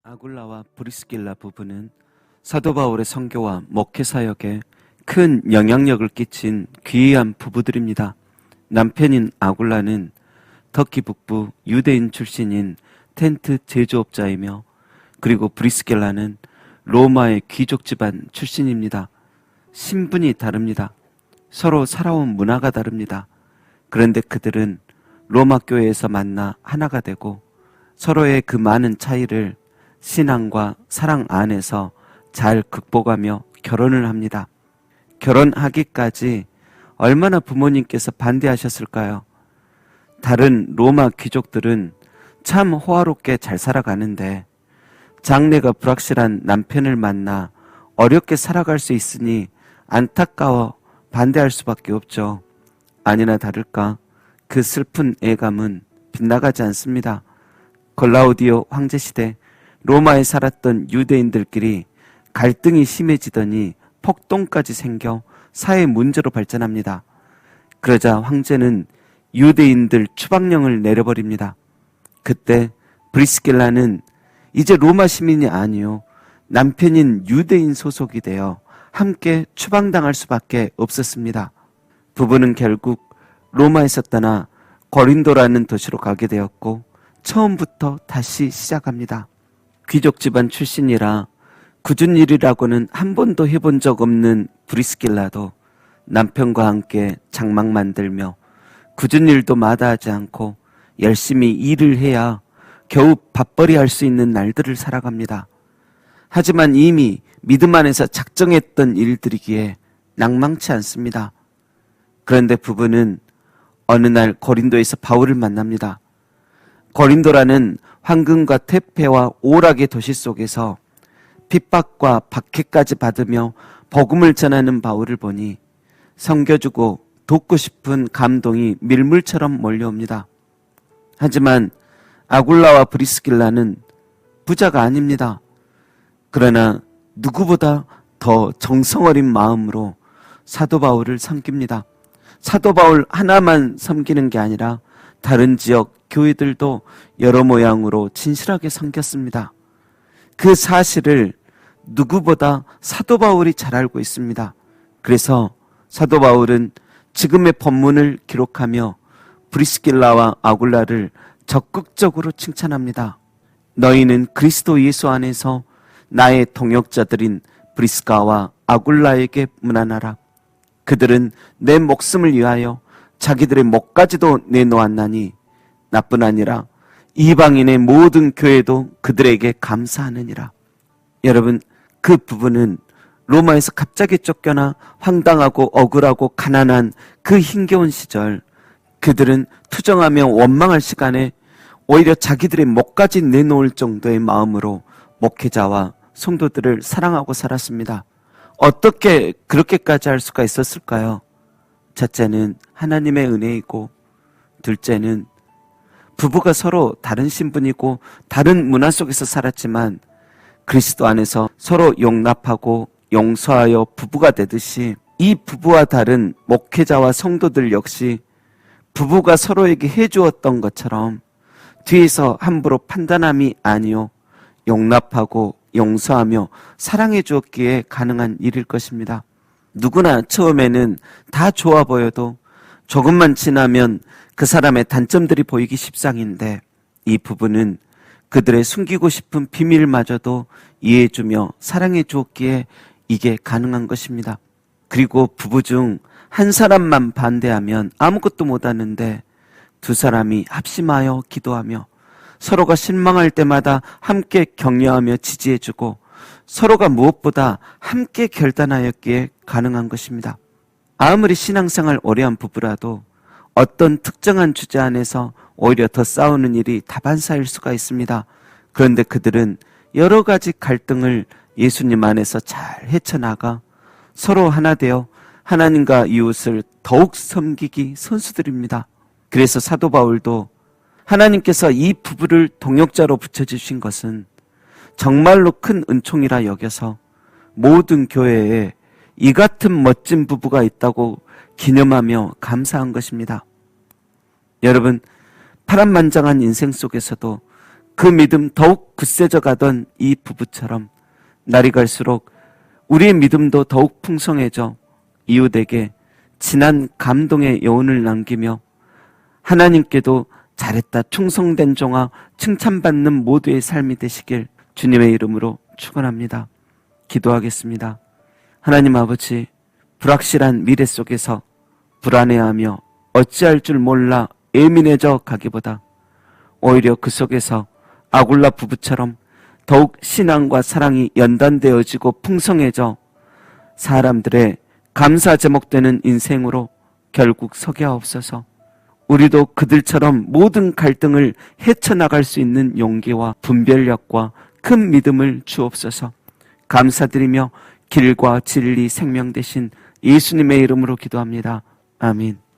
아굴라와 브리스길라 부부는 사도 바울의 선교와 목회 사역에 큰 영향력을 끼친 귀한 부부들입니다. 남편인 아굴라는 터키 북부 유대인 출신인 텐트 제조업자이며, 그리고 브리스길라는 로마의 귀족 집안 출신입니다. 신분이 다릅니다. 서로 살아온 문화가 다릅니다. 그런데 그들은 로마 교회에서 만나 하나가 되고 서로의 그 많은 차이를 신앙과 사랑 안에서 잘 극복하며 결혼을 합니다. 결혼하기까지 얼마나 부모님께서 반대하셨을까요? 다른 로마 귀족들은 참 호화롭게 잘 살아가는데 장래가 불확실한 남편을 만나 어렵게 살아갈 수 있으니 안타까워 반대할 수밖에 없죠. 아니나 다를까 그 슬픈 애감은 빗나가지 않습니다. 글라우디오 황제 시대 로마에 살았던 유대인들끼리 갈등이 심해지더니 폭동까지 생겨 사회 문제로 발전합니다. 그러자 황제는 유대인들 추방령을 내려버립니다. 그때 브리스길라는 이제 로마 시민이 아니요 남편인 유대인 소속이 되어 함께 추방당할 수밖에 없었습니다. 부부는 결국 로마에서 떠나 고린도라는 도시로 가게 되었고 처음부터 다시 시작합니다. 귀족 집안 출신이라 굳은 일이라고는 한 번도 해본 적 없는 브리스길라도 남편과 함께 장막 만들며 굳은 일도 마다하지 않고 열심히 일을 해야 겨우 밥벌이 할 수 있는 날들을 살아갑니다. 하지만 이미 믿음 안에서 작정했던 일들이기에 낭망치 않습니다. 그런데 부부는 어느 날 고린도에서 바울을 만납니다. 고린도라는 황금과 태페와 오락의 도시 속에서 핍박과 박해까지 받으며 복음을 전하는 바울을 보니 섬겨주고 돕고 싶은 감동이 밀물처럼 몰려옵니다. 하지만 아굴라와 브리스길라는 부자가 아닙니다. 그러나 누구보다 더 정성 어린 마음으로 사도 바울을 섬깁니다. 사도 바울 하나만 섬기는 게 아니라 다른 지역 교회들도 여러 모양으로 진실하게 섬겼습니다. 그 사실을 누구보다 사도 바울이 잘 알고 있습니다. 그래서 사도 바울은 지금의 본문을 기록하며 브리스길라와 아굴라를 적극적으로 칭찬합니다. 너희는 그리스도 예수 안에서 나의 동역자들인 브리스가와 아굴라에게 문안하라. 그들은 내 목숨을 위하여 자기들의 목까지도 내놓았나니 나뿐 아니라 이방인의 모든 교회도 그들에게 감사하느니라. 여러분, 그 부분은 로마에서 갑자기 쫓겨나 황당하고 억울하고 가난한 그 힘겨운 시절, 그들은 투정하며 원망할 시간에 오히려 자기들의 목까지 내놓을 정도의 마음으로 목회자와 성도들을 사랑하고 살았습니다. 어떻게 그렇게까지 할 수가 있었을까요? 첫째는 하나님의 은혜이고, 둘째는 부부가 서로 다른 신분이고 다른 문화 속에서 살았지만 그리스도 안에서 서로 용납하고 용서하여 부부가 되듯이 이 부부와 다른 목회자와 성도들 역시 부부가 서로에게 해주었던 것처럼 뒤에서 함부로 판단함이 아니요 용납하고 용서하며 사랑해 주었기에 가능한 일일 것입니다. 누구나 처음에는 다 좋아 보여도 조금만 지나면 그 사람의 단점들이 보이기 십상인데, 이 부부는 그들의 숨기고 싶은 비밀마저도 이해해주며 사랑해 주었기에 이게 가능한 것입니다. 그리고 부부 중 한 사람만 반대하면 아무것도 못하는데 두 사람이 합심하여 기도하며 서로가 실망할 때마다 함께 격려하며 지지해주고 서로가 무엇보다 함께 결단하였기에 가능한 것입니다. 아무리 신앙생활 오래한 부부라도 어떤 특정한 주제 안에서 오히려 더 싸우는 일이 다반사일 수가 있습니다. 그런데 그들은 여러 가지 갈등을 예수님 안에서 잘 헤쳐나가 서로 하나 되어 하나님과 이웃을 더욱 섬기기 선수들입니다. 그래서 사도 바울도 하나님께서 이 부부를 동역자로 붙여주신 것은 정말로 큰 은총이라 여겨서 모든 교회에 이 같은 멋진 부부가 있다고 기념하며 감사한 것입니다. 여러분, 파란만장한 인생 속에서도 그 믿음 더욱 굳세져 가던 이 부부처럼 날이 갈수록 우리의 믿음도 더욱 풍성해져 이웃에게 진한 감동의 여운을 남기며 하나님께도 잘했다, 충성된 종아, 칭찬받는 모두의 삶이 되시길 주님의 이름으로 축원합니다. 기도하겠습니다. 하나님 아버지, 불확실한 미래 속에서 불안해하며 어찌할 줄 몰라 예민해져 가기보다 오히려 그 속에서 아굴라 부부처럼 더욱 신앙과 사랑이 연단되어지고 풍성해져 사람들의 감사 제목되는 인생으로 결국 서게 하옵소서. 우리도 그들처럼 모든 갈등을 헤쳐나갈 수 있는 용기와 분별력과 큰 믿음을 주옵소서. 감사드리며 길과 진리 생명 되신 예수님의 이름으로 기도합니다. 아멘.